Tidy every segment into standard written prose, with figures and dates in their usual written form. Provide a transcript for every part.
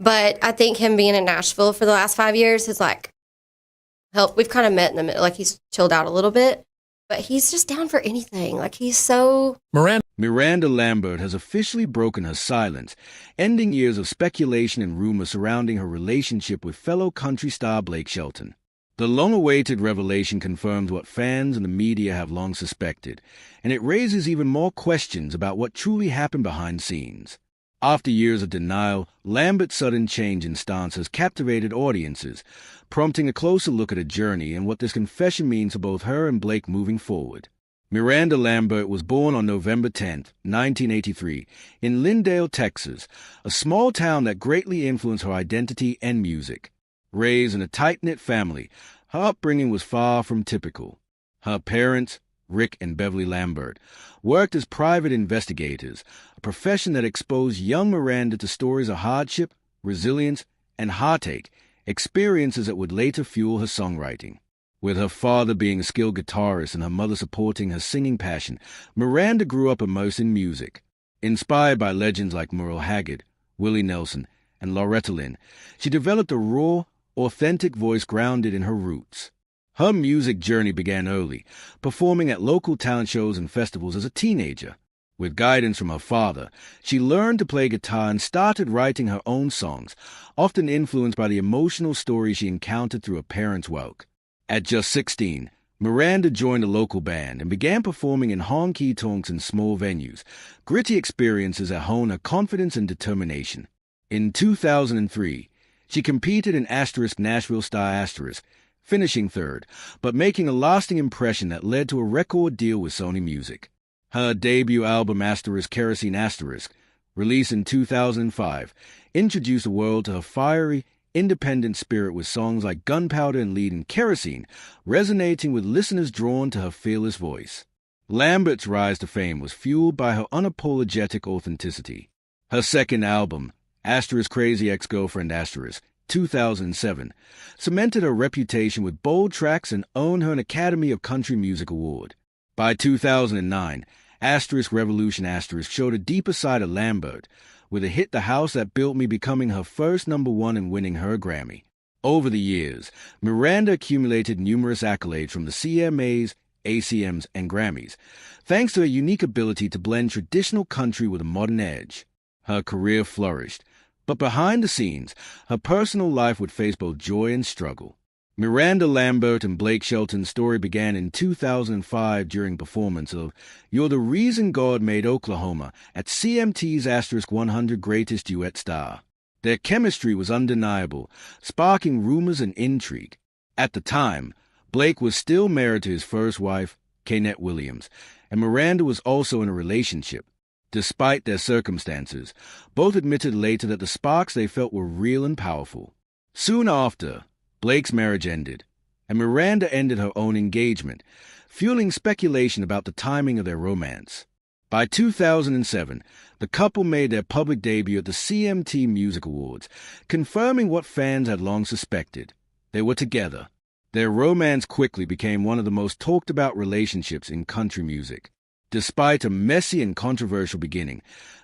But I think him being in Nashville for the last 5 years has like helped. We've kind of met in the middle, like he's chilled out a little bit, but he's just down for anything. Like he's so. Miranda Lambert has officially broken her silence, ending years of speculation and rumor surrounding her relationship with fellow country star Blake Shelton. The long-awaited revelation confirms what fans and the media have long suspected, and it raises even more questions about what truly happened behind scenes. After years of denial, Lambert's sudden change in stance has captivated audiences, prompting a closer look at her journey and what this confession means for both her and Blake moving forward. Miranda Lambert was born on November 10, 1983, in Lindale, Texas, a small town that greatly influenced her identity and music. Raised in a tight-knit family, her upbringing was far from typical. Her parents, Rick and Beverly Lambert, worked as private investigators, a profession that exposed young Miranda to stories of hardship, resilience, and heartache, experiences that would later fuel her songwriting. With her father being a skilled guitarist and her mother supporting her singing passion, Miranda grew up immersed in music. Inspired by legends like Merle Haggard, Willie Nelson, and Loretta Lynn, she developed a raw, authentic voice grounded in her roots. Her music journey began early, performing at local talent shows and festivals as a teenager. With guidance from her father, she learned to play guitar and started writing her own songs, often influenced by the emotional stories she encountered through her parents' work. At just 16, Miranda joined a local band and began performing in honky-tonks and small venues, gritty experiences that honed her confidence and determination. In 2003, she competed in Nashville Star finishing third, but making a lasting impression that led to a record deal with Sony Music. Her debut album Kerosene released in 2005, introduced the world to her fiery, independent spirit with songs like Gunpowder and Lead and Kerosene, resonating with listeners drawn to her fearless voice. Lambert's rise to fame was fueled by her unapologetic authenticity. Her second album, Crazy Ex-Girlfriend 2007, cemented her reputation with bold tracks and earned her an Academy of Country Music Award. By 2009, Revolution showed a deeper side of Lambert, with a hit The House That Built Me becoming her first #1 and winning her Grammy. Over the years, Miranda accumulated numerous accolades from the CMAs, ACMs, and Grammys, thanks to her unique ability to blend traditional country with a modern edge. Her career flourished, but behind the scenes, her personal life would face both joy and struggle. Miranda Lambert and Blake Shelton's story began in 2005 during performance of You're the Reason God Made Oklahoma at CMT's *100 Greatest Duet Star. Their chemistry was undeniable, sparking rumors and intrigue. At the time, Blake was still married to his first wife, Kaynette Williams, and Miranda was also in a relationship. Despite their circumstances, both admitted later that the sparks they felt were real and powerful. Soon after, Blake's marriage ended, and Miranda ended her own engagement, fueling speculation about the timing of their romance. By 2007, the couple made their public debut at the CMT Music Awards, confirming what fans had long suspected. They were together. Their romance quickly became one of the most talked-about relationships in country music. Despite a messy and controversial beginning,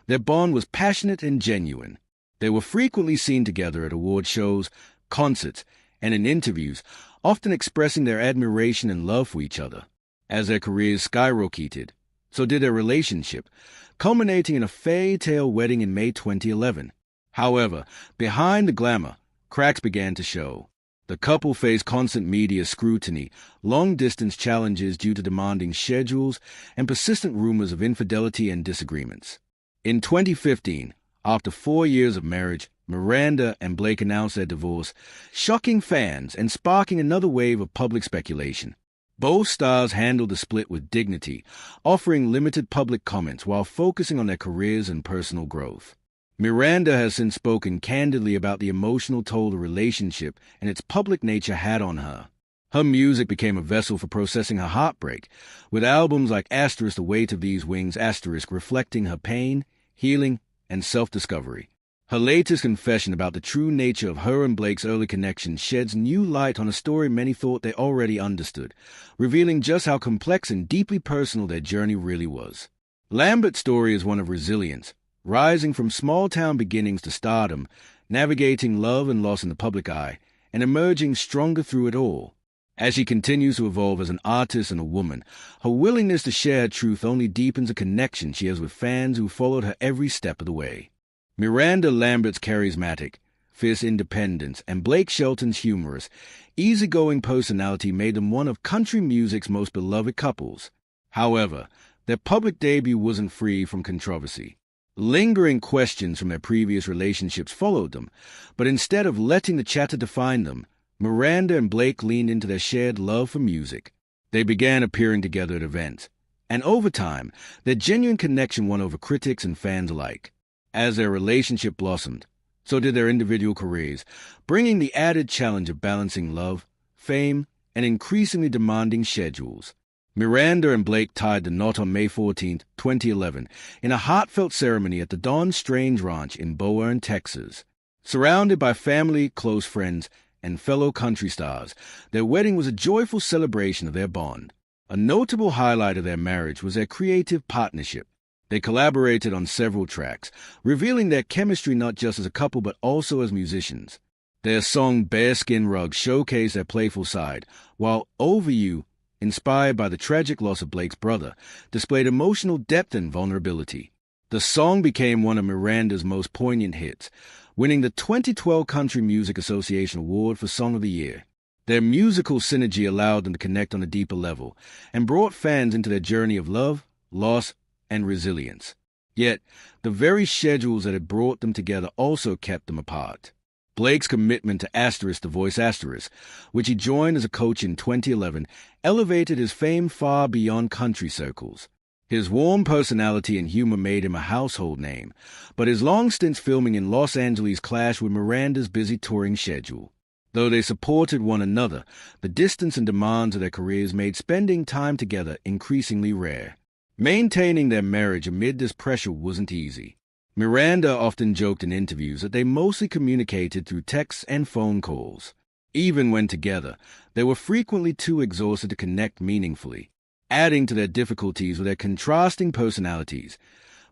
their bond was passionate and genuine. They were frequently seen together at award shows, concerts, and in interviews, often expressing their admiration and love for each other. As their careers skyrocketed, so did their relationship, culminating in a fairy-tale wedding in May 2011. However, behind the glamour, cracks began to show. The couple faced constant media scrutiny, long-distance challenges due to demanding schedules, and persistent rumors of infidelity and disagreements. In 2015, after 4 years of marriage, Miranda and Blake announced their divorce, shocking fans and sparking another wave of public speculation. Both stars handled the split with dignity, offering limited public comments while focusing on their careers and personal growth. Miranda has since spoken candidly about the emotional toll the relationship and its public nature had on her. Her music became a vessel for processing her heartbreak, with albums like The Weight of These Wings reflecting her pain, healing, and self-discovery. Her latest confession about the true nature of her and Blake's early connection sheds new light on a story many thought they already understood, revealing just how complex and deeply personal their journey really was. Lambert's story is one of resilience, rising from small-town beginnings to stardom, navigating love and loss in the public eye, and emerging stronger through it all. As she continues to evolve as an artist and a woman, her willingness to share her truth only deepens a connection she has with fans who followed her every step of the way. Miranda Lambert's charismatic, fierce independence, and Blake Shelton's humorous, easygoing personality made them one of country music's most beloved couples. However, their public debut wasn't free from controversy. Lingering questions from their previous relationships followed them, but instead of letting the chatter define them, Miranda and Blake leaned into their shared love for music. They began appearing together at events, and over time, their genuine connection won over critics and fans alike. As their relationship blossomed, so did their individual careers, bringing the added challenge of balancing love, fame, and increasingly demanding schedules. Miranda and Blake tied the knot on May 14, 2011, in a heartfelt ceremony at the Don Strange Ranch in Boerne, Texas. Surrounded by family, close friends, and fellow country stars, their wedding was a joyful celebration of their bond. A notable highlight of their marriage was their creative partnership. They collaborated on several tracks, revealing their chemistry not just as a couple but also as musicians. Their song Bearskin Rug showcased their playful side, while Over You, inspired by the tragic loss of Blake's brother, displayed emotional depth and vulnerability. The song became one of Miranda's most poignant hits, winning the 2012 Country Music Association Award for Song of the Year. Their musical synergy allowed them to connect on a deeper level and brought fans into their journey of love, loss, and resilience. Yet, the very schedules that had brought them together also kept them apart. Blake's commitment to the voice Asterisk, which he joined as a coach in 2011, elevated his fame far beyond country circles. His warm personality and humor made him a household name, but his long stints filming in Los Angeles clashed with Miranda's busy touring schedule. Though they supported one another, the distance and demands of their careers made spending time together increasingly rare. Maintaining their marriage amid this pressure wasn't easy. Miranda often joked in interviews that they mostly communicated through texts and phone calls. Even when together, they were frequently too exhausted to connect meaningfully. Adding to their difficulties were their contrasting personalities.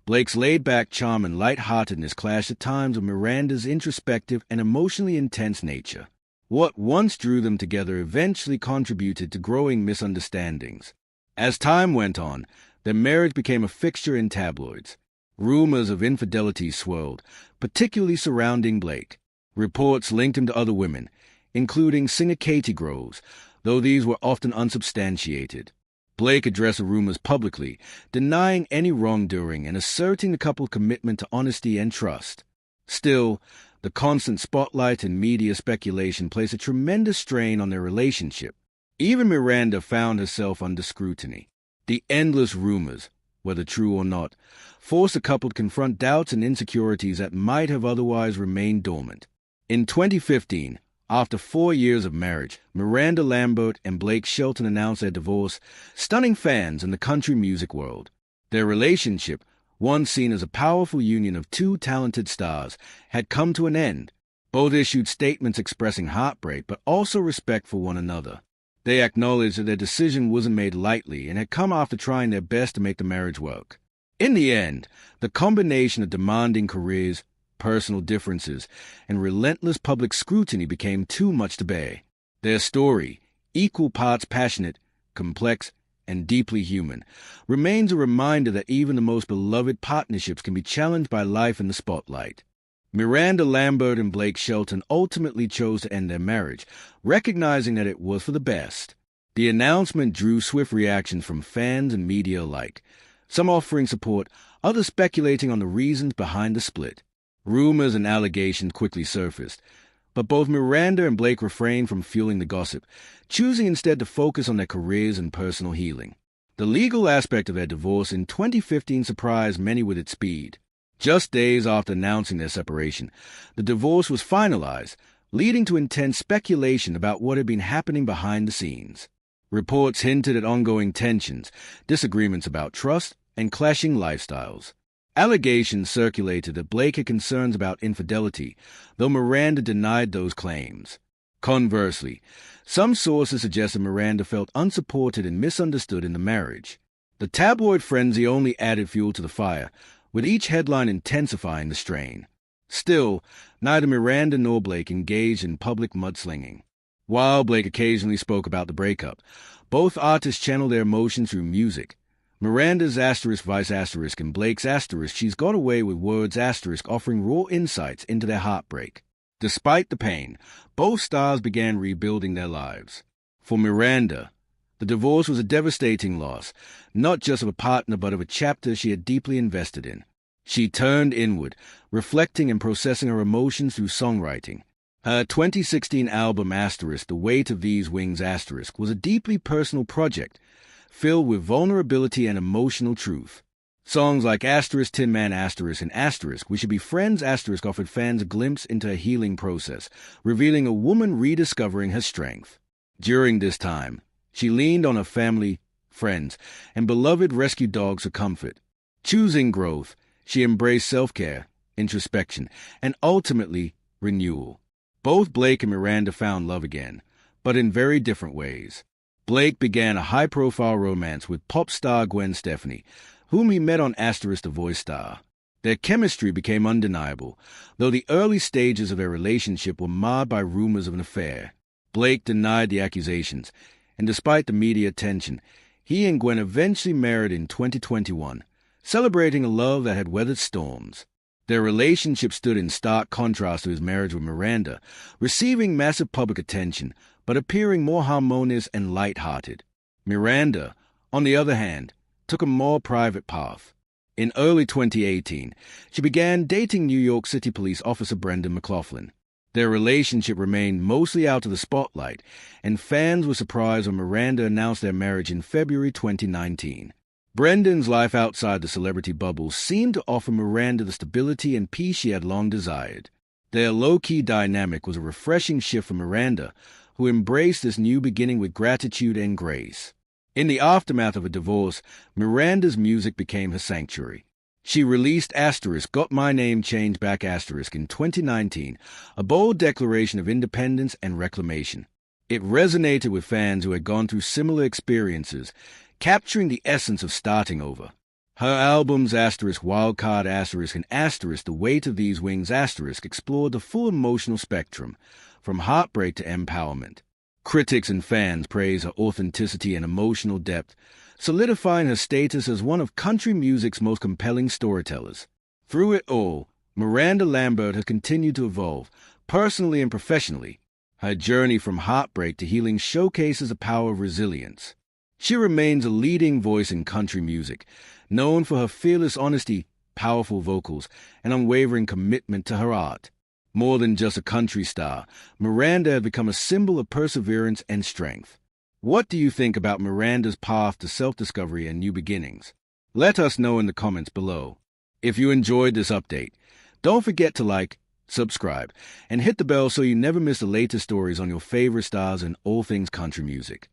Blake's laid-back charm and light-heartedness clashed at times with Miranda's introspective and emotionally intense nature. What once drew them together eventually contributed to growing misunderstandings. As time went on, their marriage became a fixture in tabloids. Rumors of infidelity swirled, particularly surrounding Blake. Reports linked him to other women, including singer Katie Groves, though these were often unsubstantiated. Blake addressed the rumors publicly, denying any wrongdoing and asserting the couple's commitment to honesty and trust. Still, the constant spotlight and media speculation placed a tremendous strain on their relationship. Even Miranda found herself under scrutiny. The endless rumors, whether true or not, forced the couple to confront doubts and insecurities that might have otherwise remained dormant. In 2015, after 4 years of marriage, Miranda Lambert and Blake Shelton announced their divorce, stunning fans in the country music world. Their relationship, once seen as a powerful union of two talented stars, had come to an end. Both issued statements expressing heartbreak but also respect for one another. They acknowledged that their decision wasn't made lightly and had come after trying their best to make the marriage work. In the end, the combination of demanding careers, personal differences, and relentless public scrutiny became too much to bear. Their story, equal parts passionate, complex, and deeply human, remains a reminder that even the most beloved partnerships can be challenged by life in the spotlight. Miranda Lambert and Blake Shelton ultimately chose to end their marriage, recognizing that it was for the best. The announcement drew swift reactions from fans and media alike, some offering support, others speculating on the reasons behind the split. Rumors and allegations quickly surfaced, but both Miranda and Blake refrained from fueling the gossip, choosing instead to focus on their careers and personal healing. The legal aspect of their divorce in 2015 surprised many with its speed. Just days after announcing their separation, the divorce was finalized, leading to intense speculation about what had been happening behind the scenes. Reports hinted at ongoing tensions, disagreements about trust, and clashing lifestyles. Allegations circulated that Blake had concerns about infidelity, though Miranda denied those claims. Conversely, some sources suggested Miranda felt unsupported and misunderstood in the marriage. The tabloid frenzy only added fuel to the fire, with each headline intensifying the strain. Still, neither Miranda nor Blake engaged in public mudslinging. While Blake occasionally spoke about the breakup, both artists channeled their emotions through music. Miranda's vice asterisk and Blake's asterisk she's got away with words asterisk offering raw insights into their heartbreak. Despite the pain, both stars began rebuilding their lives. For Miranda, the divorce was a devastating loss, not just of a partner but of a chapter she had deeply invested in. She turned inward, reflecting and processing her emotions through songwriting. Her 2016 album Asterisk, The Weight of These Wings Asterisk, was a deeply personal project, filled with vulnerability and emotional truth. Songs like Asterisk, Tin Man Asterisk, and Asterisk, We Should Be Friends Asterisk offered fans a glimpse into a healing process, revealing a woman rediscovering her strength. During this time, she leaned on her family, friends, and beloved rescue dogs for comfort. Choosing growth, she embraced self-care, introspection, and ultimately, renewal. Both Blake and Miranda found love again, but in very different ways. Blake began a high-profile romance with pop star Gwen Stefani, whom he met on Asterisk The Voice Star. Their chemistry became undeniable, though the early stages of their relationship were marred by rumors of an affair. Blake denied the accusations, and despite the media attention, he and Gwen eventually married in 2021, celebrating a love that had weathered storms. Their relationship stood in stark contrast to his marriage with Miranda, receiving massive public attention, but appearing more harmonious and light-hearted. Miranda, on the other hand, took a more private path. In early 2018, she began dating New York City Police Officer Brendan McLaughlin. Their relationship remained mostly out of the spotlight, and fans were surprised when Miranda announced their marriage in February 2019. Brendan's life outside the celebrity bubble seemed to offer Miranda the stability and peace she had long desired. Their low-key dynamic was a refreshing shift for Miranda, who embraced this new beginning with gratitude and grace. In the aftermath of a divorce, Miranda's music became her sanctuary. She released Asterisk, Got My Name Changed Back Asterisk in 2019, a bold declaration of independence and reclamation. It resonated with fans who had gone through similar experiences, capturing the essence of starting over. Her albums Asterisk, Wildcard Asterisk, and Asterisk, The Weight of These Wings Asterisk explored the full emotional spectrum, from heartbreak to empowerment. Critics and fans praised her authenticity and emotional depth, solidifying her status as one of country music's most compelling storytellers. Through it all, Miranda Lambert has continued to evolve, personally and professionally. Her journey from heartbreak to healing showcases the power of resilience. She remains a leading voice in country music, known for her fearless honesty, powerful vocals, and unwavering commitment to her art. More than just a country star, Miranda has become a symbol of perseverance and strength. What do you think about Miranda's path to self-discovery and new beginnings? Let us know in the comments below. If you enjoyed this update, don't forget to like, subscribe, and hit the bell so you never miss the latest stories on your favorite stars and all things country music.